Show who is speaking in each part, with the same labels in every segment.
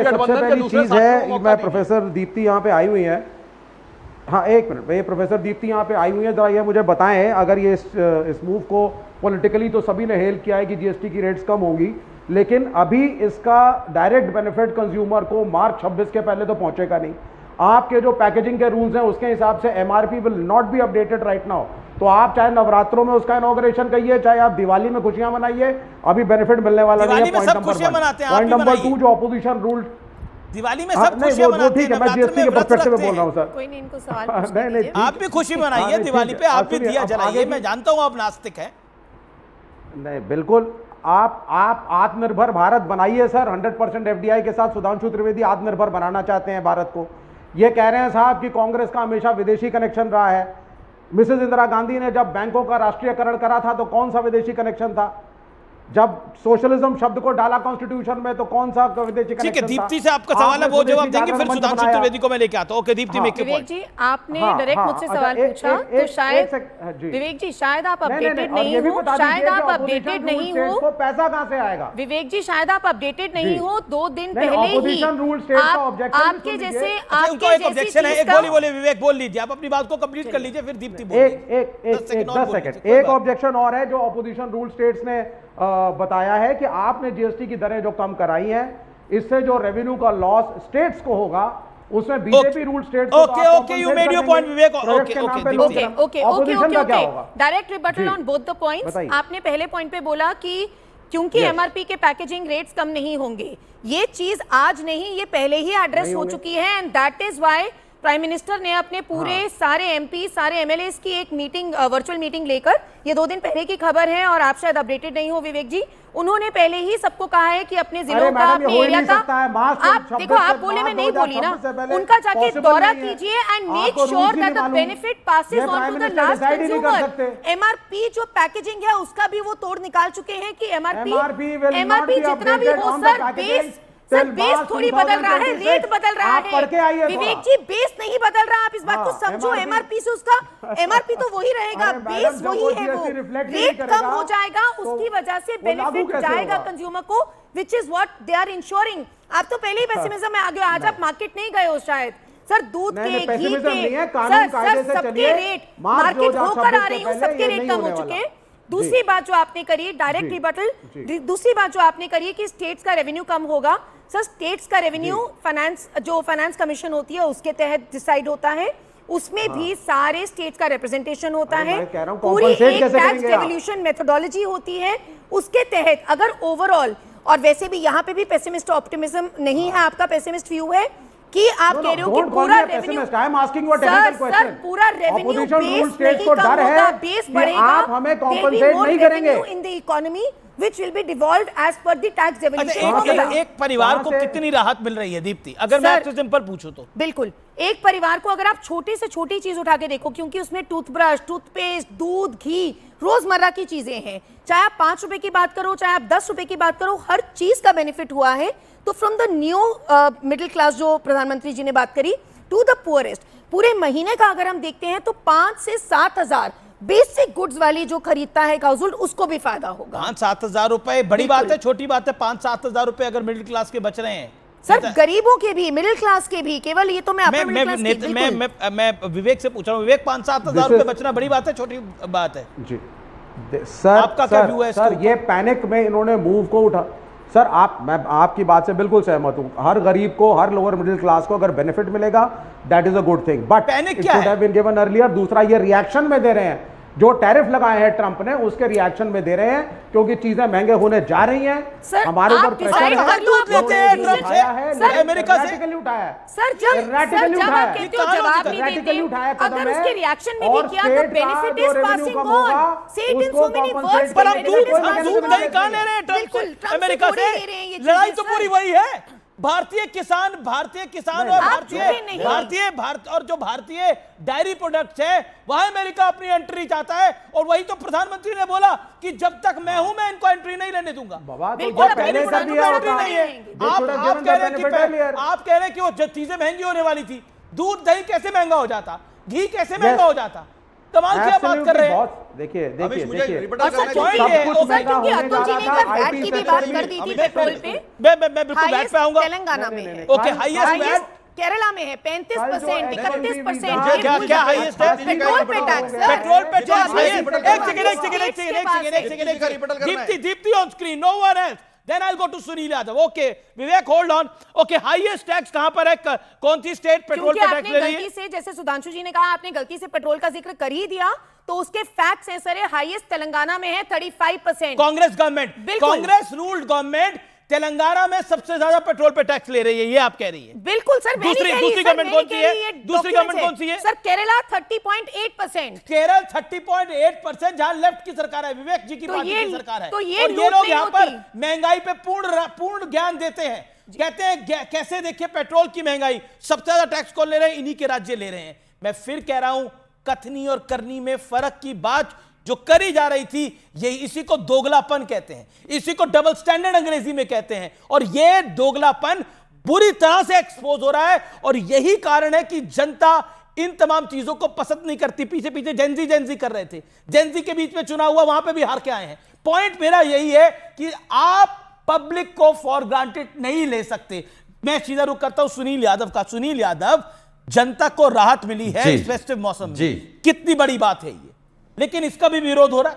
Speaker 1: सबसे पहली चीज है, मैं प्रोफेसर दीप्ति यहाँ पे आई हुई है। हाँ एक मिनट, ये प्रोफेसर दीप्ति यहाँ पे आई हुई है, जरा ये मुझे बताएं, अगर ये इस मूव को पॉलिटिकली तो सभी ने हेल किया है कि जीएसटी की रेट्स कम होगी, लेकिन अभी इसका डायरेक्ट बेनिफिट कंज्यूमर को मार्च 26 के पहले तो पहुंचेगा नहीं। आपके जो पैकेजिंग के रूल्स हैं उसके हिसाब से MRP will not be updated right now. तो आप चाहे नवरात्रों में उसका इनॉग्रेशन कहिए, चाहे आप दिवाली में खुशियां मनाइए, अभी बेनिफिट मिलने वाला नहीं है। Point number 1। पॉइंट नंबर 2, जो ऑपोजिशन रूल
Speaker 2: दिवाली में सब खुशियां मनाते हैं,
Speaker 1: मैं जीएसटी के पर्सपेक्टिव में बोल रहा हूं सर।
Speaker 3: कोई नहीं, इनको सवाल
Speaker 1: नहीं,
Speaker 2: आप भी खुशी मनाइए दिवाली पे, आप भी दिया जलाइए। मैं जानता हूं आप नास्तिक हैं।
Speaker 1: नहीं बिल्कुल, आप आत्मनिर्भर भारत बनाइए सर। 100% एफडीआई के साथ सुधांशु त्रिवेदी आत्मनिर्भर बनाना चाहते हैं भारत को। ये कह रहे हैं साहब कि कांग्रेस का हमेशा विदेशी कनेक्शन रहा है। मिसेस इंदिरा गांधी ने जब बैंकों का राष्ट्रीयकरण करा था तो कौन सा विदेशी कनेक्शन था? जब सोशलिज्म शब्द को डाला कॉन्स्टिट्यूशन में तो कौन सा विदेशी कनेक्शन था?
Speaker 2: ठीक है, दीप्ति से आपका सवाल है, वो जवाब देंगे, फिर सुधांशु त्रिवेदी को मैं लेके आता हूं। ओके दीप्ति, मेक
Speaker 3: विवेक जी, आपने डायरेक्ट मुझसे सवाल पूछा तो शायद विवेक जी शायद आप अपडेटेड नहीं हो, शायद आप अपडेटेड नहीं हो।
Speaker 1: पैसा कहां से आएगा?
Speaker 3: विवेक जी शायद आप अपडेटेड नहीं हो। 2 दिन पहले ही आपके जैसे
Speaker 2: ऑब्जेक्शन है। एक बोली विवेक बोल लीजिए, आप अपनी बात को कंप्लीट कर लीजिए, फिर दीप्ति बोलिए।
Speaker 1: 10 सेकंड। एक ऑब्जेक्शन और है जो ऑपोजिशन रूल स्टेट्स ने बताया है कि आपने जीएसटी की दरें जो कम कराई हैं, इससे जो रेवेन्यू का लॉस स्टेट्स को होगा उसमें बीजेपी रूल स्टेट्स को
Speaker 2: okay you made your point Vivek.
Speaker 3: Okay direct rebuttal on both the points. आपने पहले पॉइंट पे बोला कि क्योंकि एमआरपी के पैकेजिंग रेट्स कम नहीं होंगे, ये चीज आज नहीं, ये पहले ही एड्रेस हो चुकी है, and that is why prime minister ने अपने पूरे सारे एमपी सारे एमएलएस की एक मीटिंग, वर्चुअल मीटिंग लेकर, ये 2 दिन पहले की खबर है और आप शायद अपडेटेड नहीं हो विवेक जी, उन्होंने पहले ही सबको कहा है कि अपने जिलों का, अपने एरिया का, आप देखो, आप बोले मैं नहीं बोली ना, उनका जाके दौरा कीजिए and make sure that the benefit passes on to the last consumer. MRP जो पैकेजिंग है उसका भी वो तोड़ निकाल चुके हैं कि एमआरपी जितना भी हो सर, बेस थोड़ी बदल रहा है, रेट बदल रहा है। विवेक जी बेस नहीं बदल रहा, आप इस बात को समझो। एमआरपी से उसका एमआरपी तो वही रहेगा, बेस वही है, वो रेट कम हो जाएगा, उसकी वजह से बेनिफिट जाएगा कंज्यूमर को, which is what they are ensuring. आप तो पहले ही पेसिमिज्म में आ गए, आज आप मार्केट नहीं गए हो शायद सर। दूध के, घी के, सर सबके रेट मार्केट होकर आ रही हूँ, सबके रेट कम हो चुके हैं। दूसरी बात जो आपने करी, डायरेक्ट रिबटल, दूसरी बात जो आपने करी कि स्टेट्स का रेवेन्यू कम होगा। सर स्टेट्स का रेवेन्यू फाइनेंस कमीशन होती है उसके तहत डिसाइड होता है, उसमें भी सारे स्टेट्स का रिप्रेजेंटेशन होता है, पूरी एक टैक्स डेवल्यूशन मेथोडोलॉजी होती है उसके तहत। अगर ओवरऑल, और वैसे भी यहाँ पे भी पेसिमिस्ट ऑप्टिमिज्म नहीं है, आपका पेसिमिस्ट व्यू है कि आप कह रहे हो कि पूरा रेवेन्यू, सर पूरा रेवेन्यू बेस नहीं कम होगा, बेस बढ़ेगा,
Speaker 1: आप हमें कॉम्पनसेट नहीं करेंगे
Speaker 3: in the economy which will be devolved as per the tax devolution।
Speaker 2: एक परिवार को कितनी राहत मिल रही है दीप्ति, अगर मैं आपसे सिंपल पूछूं तो?
Speaker 3: बिल्कुल, एक परिवार को अगर आप छोटे से छोटी चीज उठा के देखो, क्योंकि उसमें टूथब्रश, टूथपेस्ट, दूध, घी, रोजमर्रा की चीजें हैं, चाहे आप 5 रुपए की बात करो, चाहे आप 10 रुपए की बात करो, हर चीज का बेनिफिट हुआ है। तो from the new middle class जो प्रधानमंत्री जी ने बात करी, टू द पुअरेस्ट, पूरे महीने का अगर हम देखते हैं तो 5 से 7 हजार बेसिक गुड्स वाली जो खरीदता है हाउस होल्ड, उसको भी फायदा होगा।
Speaker 2: 5-7 हजार रुपए बड़ी बात है, छोटी बात है? 5-7 हजार रुपए अगर मिडिल क्लास के बच रहे हैं
Speaker 3: सर, गरीबों के भी, मिडिल क्लास के भी, केवल ये तो मैं
Speaker 2: विवेक से पूछ रहा हूँ। विवेक, 5-7 हजार रुपए बचना बड़ी बात है, छोटी बात है?
Speaker 1: जी सर, आपका क्या व्यू है सर? ये पैनिक में इन्होंने मूव को उठा सर, मैं आपकी बात से बिल्कुल सहमत हूं। हर गरीब को, हर लोअर मिडिल क्लास को अगर बेनिफिट मिलेगा, that is a good thing, but it should have been given earlier. दूसरा, ये रिएक्शन में दे रहे हैं, जो टैरिफ लगाए हैं ट्रंप ने, उसके रिएक्शन में दे रहे हैं, क्योंकि चीजें महंगे होने जा रही हैं। हमारे ऊपर प्रेशर है,
Speaker 2: अमेरिका से
Speaker 1: उठाया है
Speaker 3: सर, अगर उसके रिएक्शन में भी किया तो बेनिफिट इज पासिंग ऑन, से it in so many words.
Speaker 2: पर हम दूध नहीं कहां ले रहे हैं ट्रंप अमेरिका से? लड़ाई तो पूरी वही है, भारतीय किसान और जो भारतीय डायरी प्रोडक्ट्स है, वहां अमेरिका अपनी एंट्री चाहता है, और वही तो प्रधानमंत्री ने बोला कि जब तक मैं हूं, मैं इनको एंट्री नहीं लेने दूंगा। आप कह रहे हैं कि वो चीजें महंगी होने वाली थी। दूध दही कैसे महंगा हो जाता, घी कैसे महंगा हो जाता? कमाल क्या बात कर रहे हैं।
Speaker 1: देखिए
Speaker 4: अभी मुझे
Speaker 1: देखिए
Speaker 4: रिबटल
Speaker 3: और सर
Speaker 4: करना
Speaker 3: पॉइंट
Speaker 4: चाहिए।
Speaker 3: है सर, क्योंकि अतुल जी ने एक बार वैट की भी बात कर दी थी पेट्रोल पे।
Speaker 2: मैं बिल्कुल वैट पे आऊंगा।
Speaker 3: तेलंगाना में है,
Speaker 2: ओके, हाईएस्ट वैट
Speaker 3: केरला में है 35%, 31%।
Speaker 2: क्या हाईएस्ट है?
Speaker 3: पेट्रोल पे टैक्स,
Speaker 2: पेट्रोल पे
Speaker 3: जो
Speaker 2: टैक्स
Speaker 3: हाईएस्ट
Speaker 2: एक second Deepti on screen, no one else, then I will go to Sunil Yadav. Okay Vivek hold on. Okay highest tax कहां पर है, कौन सी स्टेट पेट्रोल पे टैक्स ले रही है?
Speaker 3: गलती से, जैसे सुधांशु जी ने कहा, आपने गलती से पेट्रोल का जिक्र कर ही दिया, तो उसके फैक्ट्स हैं सर। हाईएस्ट तेलंगाना में है 35%।
Speaker 2: Congress government, Congress ruled government Telangana में सबसे ज्यादा पेट्रोल पे टैक्स ले रही है, ये आप कह रही है?
Speaker 3: बिल्कुल सर।
Speaker 2: दूसरी गवर्नमेंट कौन सी है? दूसरी गवर्नमेंट कौन सी है
Speaker 3: सर? केरला 30.8%।
Speaker 2: केरल 30.8%, जहां लेफ्ट की सरकार है, विवेक जी की पार्टी की सरकार है।
Speaker 3: तो ये
Speaker 2: और ये लोग यहाँ पर
Speaker 3: होती।
Speaker 2: महंगाई पे पूर्ण ज्ञान देते हैं, कहते हैं कैसे देखिए पेट्रोल की महंगाई, सबसे ज्यादा टैक्स कौन ले रहे हैं? इन्हीं के राज्य ले रहे हैं। मैं फिर कह रहा हूं, कथनी और करनी में फर्क की बात जो करी जा रही थी, ये इसी को दोगलापन कहते हैं, इसी को डबल स्टैंडर्ड अंग्रेजी में कहते हैं। और ये दोगलापन बुरी तरह से एक्सपोज हो रहा है, और यही कारण है कि जनता इन तमाम चीजों को पसंद नहीं करती। पीछे पीछे जेंजी कर रहे थे, जेंजी के बीच में चुनाव हुआ, वहां पे भी हार के आए हैं। पॉइंट मेरा यही है कि आप पब्लिक को फॉर ग्रांटेड नहीं ले सकते। मैं सीधा रुख करता हूं सुनील यादव का। सुनील यादव, जनता को राहत मिली है इस फेस्टिव मौसम में, कितनी बड़ी बात है ये, लेकिन इसका भी विरोध हो रहा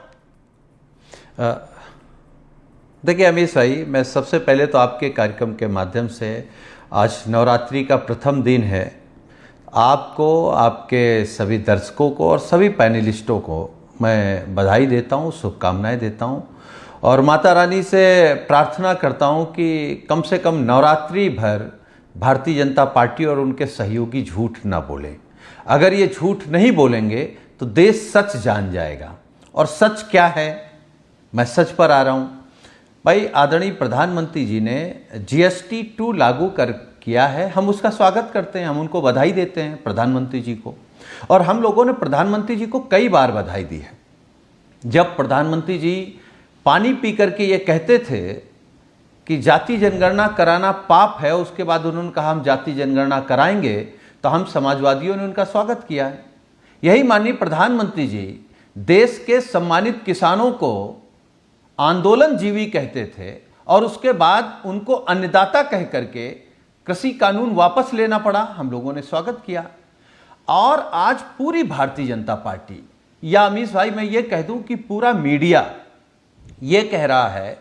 Speaker 2: है।
Speaker 5: देखिए अमीश भाई, मैं सबसे पहले तो आपके कार्यक्रम के माध्यम से, आज नवरात्रि का प्रथम दिन है, आपको, आपके सभी दर्शकों को और सभी पैनलिस्टों को मैं बधाई देता हूं, शुभकामनाएं देता हूं, और माता रानी से प्रार्थना करता हूं कि कम से कम नवरात्रि भर भारतीय जनता पार्टी और उनके सहयोगी झूठ ना बोले। अगर ये झूठ नहीं बोलेंगे तो देश सच जान जाएगा। और सच क्या है, मैं सच पर आ रहा हूँ भाई। आदरणीय प्रधानमंत्री जी ने GST 2 लागू किया है, हम उसका स्वागत करते हैं, हम उनको बधाई देते हैं प्रधानमंत्री जी को। और हम लोगों ने प्रधानमंत्री जी को कई बार बधाई दी है। जब प्रधानमंत्री जी पानी पी करके ये कहते थे कि जाति जनगणना कराना पाप है, उसके बाद उन्होंने कहा हम जाति जनगणना कराएंगे, तो हम समाजवादियों ने उनका स्वागत किया है। यही माननीय प्रधानमंत्री जी देश के सम्मानित किसानों को आंदोलन जीवी कहते थे, और उसके बाद उनको अन्नदाता कह करके कृषि कानून वापस लेना पड़ा, हम लोगों ने स्वागत किया। और आज पूरी भारतीय जनता पार्टी, या अमीश भाई मैं ये कह दूं कि पूरा मीडिया ये कह रहा है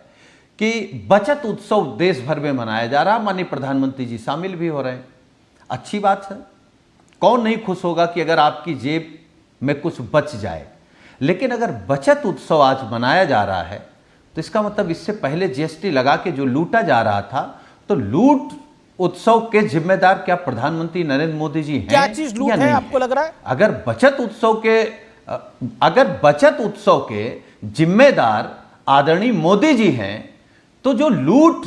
Speaker 5: कि बचत उत्सव देश भर में मनाया जा रहा, माननीय प्रधानमंत्री जी शामिल भी हो रहे हैं। अच्छी बात है, कौन नहीं खुश होगा कि अगर आपकी जेब में कुछ बच जाए। लेकिन अगर बचत उत्सव आज मनाया जा रहा है, तो इसका मतलब इससे पहले GST लगा के जो लूटा जा रहा था, तो लूट उत्सव के जिम्मेदार क्या प्रधानमंत्री नरेंद्र मोदी जी हैं?
Speaker 2: क्या चीज लूट है आपको लग रहा है?
Speaker 5: अगर बचत उत्सव के जिम्मेदार आदरणीय मोदी जी हैं, तो जो लूट